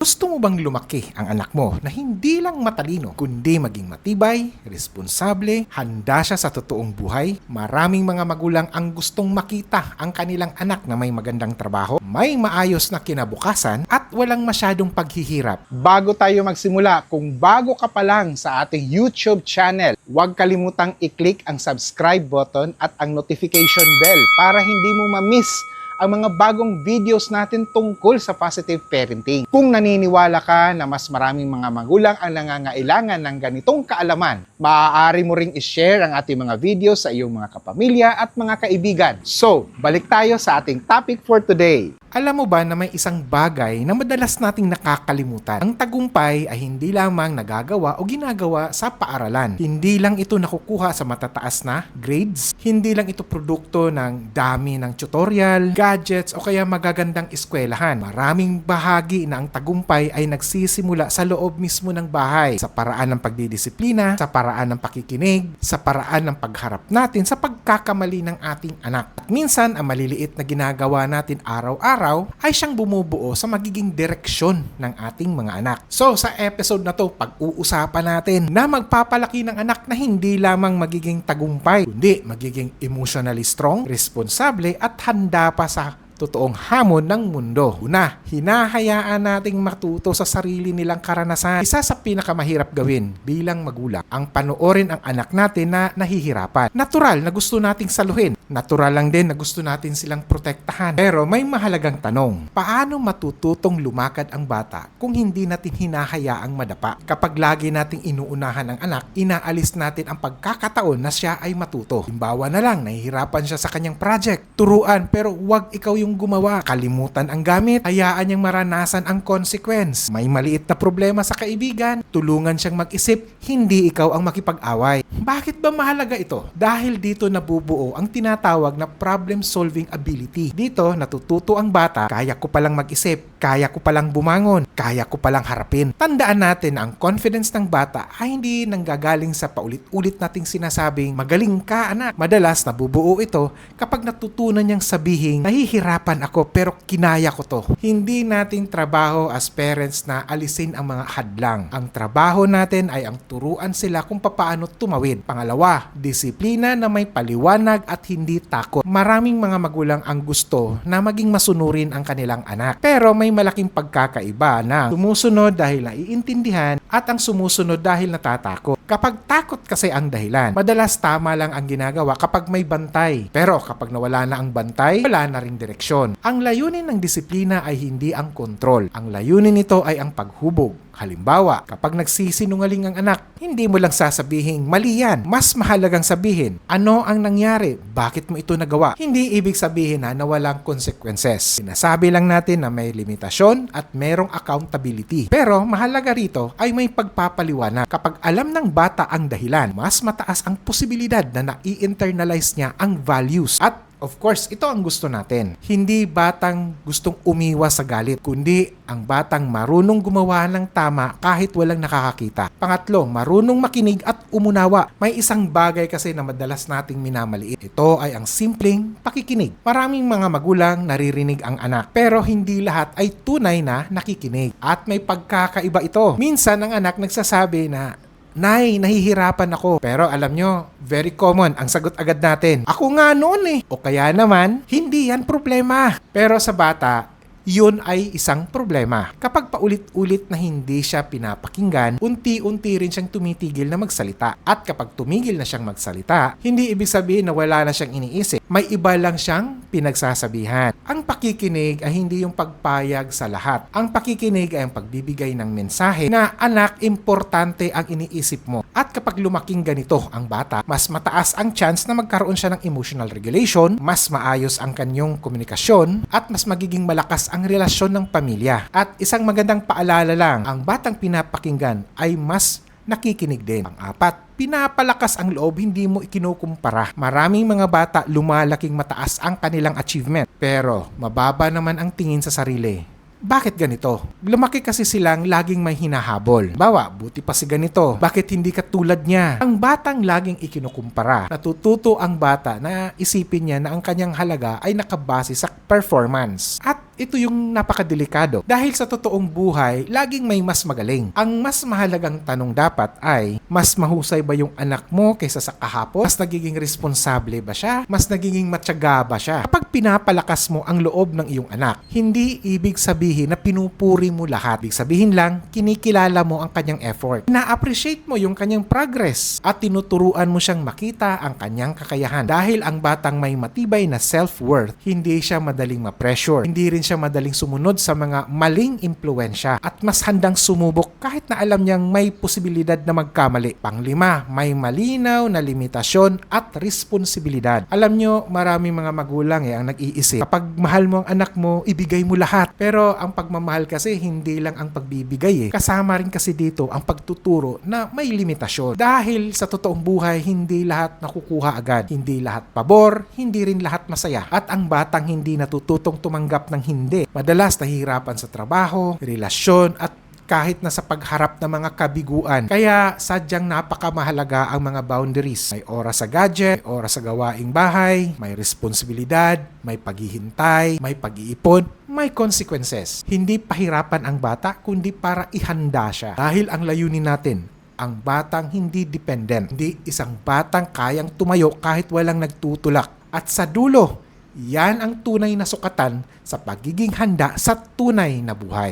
Gusto mo bang lumaki ang anak mo na hindi lang matalino, kundi maging matibay, responsable, handa siya sa totoong buhay? Maraming mga magulang ang gustong makita ang kanilang anak na may magandang trabaho, may maayos na kinabukasan, at walang masyadong paghihirap. Bago tayo magsimula, kung bago ka pa lang sa ating YouTube channel, huwag kalimutang i-click ang subscribe button at ang notification bell para hindi mo ma-miss ang mga bagong videos natin tungkol sa positive parenting. Kung naniniwala ka na mas maraming mga magulang ang nangangailangan ng ganitong kaalaman, maaari mo ring i-share ang ating mga videos sa iyong mga kapamilya at mga kaibigan. So, balik tayo sa ating topic for today. Alam mo ba na may isang bagay na madalas nating nakakalimutan? Ang tagumpay ay hindi lamang nagagawa o ginagawa sa paaralan. Hindi lang ito nakukuha sa matataas na grades. Hindi lang ito produkto ng dami ng tutorial, gadgets o kaya magagandang eskwelahan. Maraming bahagi na ang tagumpay ay nagsisimula sa loob mismo ng bahay. Sa paraan ng pagdidisiplina, sa paraan ng pakikinig, sa paraan ng pagharap natin sa pagkakamali ng ating anak. At minsan, ang maliliit na ginagawa natin araw-araw ay siyang bumubuo sa magiging direksyon ng ating mga anak. So, sa episode na to, pag-uusapan natin na magpapalaki ng anak na hindi lamang magiging tagumpay, kundi magiging emotionally strong, responsable at handa pa sa totoong hamon ng mundo. Una, hinahayaan nating matuto sa sarili nilang karanasan. Isa sa pinakamahirap gawin bilang magulang, ang panoorin ang anak natin na nahihirapan. Natural na gusto nating saluhin. Natural lang din na gusto natin silang protektahan. Pero may mahalagang tanong, paano matututong lumakad ang bata kung hindi natin hinahayaang madapa? Kapag lagi nating inuunahan ang anak, inaalis natin ang pagkakataon na siya ay matuto. Halimbawa na lang, nahihirapan siya sa kanyang project. Turuan, pero wag ikaw yung gumawa. Kalimutan ang gamit, hayaan niyang maranasan ang consequence. May maliit na problema sa kaibigan, tulungan siyang mag-isip, hindi ikaw ang makipag-away. Bakit ba mahalaga ito? Dahil dito nabubuo ang tinatawag na problem-solving ability. Dito natututo ang bata, kaya ko palang mag-isip, kaya ko palang bumangon, kaya ko palang harapin. Tandaan natin na ang confidence ng bata ay hindi nanggagaling sa paulit-ulit nating sinasabing, magaling ka anak. Madalas nabubuo ito kapag natutunan niyang sabihin, nahihirapan ako pero kinaya ko to. Hindi nating trabaho as parents na alisin ang mga hadlang. Ang trabaho natin ay ang turuan sila kung paano tumawid. Pangalawa, disiplina na may paliwanag at hindi takot. Maraming mga magulang ang gusto na maging masunurin ang kanilang anak. Pero may malaking pagkakaiba na sumusunod dahil naiintindihan at ang sumusunod dahil natatakot. Kapag takot kasi ang dahilan, madalas tama lang ang ginagawa kapag may bantay. Pero kapag nawala na ang bantay, wala na ring direksyon. Ang layunin ng disiplina ay hindi ang kontrol. Ang layunin nito ay ang paghubog. Halimbawa, kapag nagsisinungaling ang anak, hindi mo lang sasabihin, mali yan. Mas mahalagang sabihin, ano ang nangyari? Bakit mo ito nagawa? Hindi ibig sabihin na walang consequences. Sinasabi lang natin na may limitasyon at merong accountability. Pero mahalaga rito ay may pagpapaliwanag. Kapag alam ng bata ang dahilan, mas mataas ang posibilidad na nai-internalize niya ang values. At of course, ito ang gusto natin. Hindi batang gustong umiwas sa galit, kundi ang batang marunong gumawa ng tama kahit walang nakakakita. Pangatlo, marunong makinig at umunawa. May isang bagay kasi na madalas nating minamaliit. Ito ay ang simpleng pakikinig. Maraming mga magulang naririnig ang anak, pero hindi lahat ay tunay na nakikinig. At may pagkakaiba ito. Minsan ang anak nagsasabi na, Nay, nahihirapan ako. Pero alam nyo, very common, ang sagot agad natin, ako nga noon eh. O kaya naman, hindi yan problema. Pero sa bata, yun ay isang problema. Kapag paulit-ulit na hindi siya pinapakinggan, unti-unti rin siyang tumitigil na magsalita. At kapag tumigil na siyang magsalita, hindi ibig sabihin na wala na siyang iniisip. May iba lang siyang pinagsasabihan. Ang pakikinig ay hindi yung pagpayag sa lahat. Ang pakikinig ay ang pagbibigay ng mensahe na, anak, importante ang iniisip mo. At kapag lumaking ganito ang bata, mas mataas ang chance na magkaroon siya ng emotional regulation, mas maayos ang kanyang komunikasyon, at mas magiging malakas ang relasyon ng pamilya. At isang magandang paalala lang, ang batang pinapakinggan ay mas nakikinig din. Pang-apat, pinapalakas ang loob, hindi mo ikinukumpara. Maraming mga bata lumalaking mataas ang kanilang achievement, pero mababa naman ang tingin sa sarili. Bakit ganito? Lumaki kasi silang laging may hinahabol. Bawa, buti pa si ganito. Bakit hindi ka tulad niya? Ang batang laging ikinukumpara. Natututo ang bata na isipin niya na ang kanyang halaga ay nakabase sa performance. At ito yung napakadelikado. Dahil sa totoong buhay, laging may mas magaling. Ang mas mahalagang tanong dapat ay, mas mahusay ba yung anak mo kaysa sa kahapon? Mas nagiging responsable ba siya? Mas nagiging matyaga ba siya? Kapag pinapalakas mo ang loob ng iyong anak, hindi ibig sabihin na pinupuri mo lahat. Ibig sabihin lang, kinikilala mo ang kanyang effort. Na-appreciate mo yung kanyang progress at tinuturuan mo siyang makita ang kanyang kakayahan. Dahil ang batang may matibay na self-worth, hindi siya madaling ma-pressure. Hindi rin siya madaling sumunod sa mga maling impluensya at mas handang sumubok kahit na alam niyang may posibilidad na magkamali. Panglima, may malinaw na limitasyon at responsibilidad. Alam nyo, maraming mga magulang ang nag-iisip. Kapag mahal mo ang anak mo, ibigay mo lahat. Pero ang pagmamahal kasi hindi lang ang pagbibigay Kasama rin kasi dito ang pagtuturo na may limitasyon. Dahil sa totoong buhay, hindi lahat nakukuha agad. Hindi lahat pabor, hindi rin lahat masaya. At ang batang hindi natututong tumanggap ng hindi. Madalas nahihirapan sa trabaho, relasyon, at kahit na sa pagharap ng mga kabiguan. Kaya sadyang napakamahalaga ang mga boundaries. May oras sa gadget, may oras sa gawaing bahay, may responsibilidad, may paghihintay, may pag-iipon, may consequences. Hindi pahirapan ang bata, kundi para ihanda siya. Dahil ang layunin natin, ang batang hindi dependent. Hindi isang batang kayang tumayo kahit walang nagtutulak. At sa dulo, yan ang tunay na sukatan sa pagiging handa sa tunay na buhay.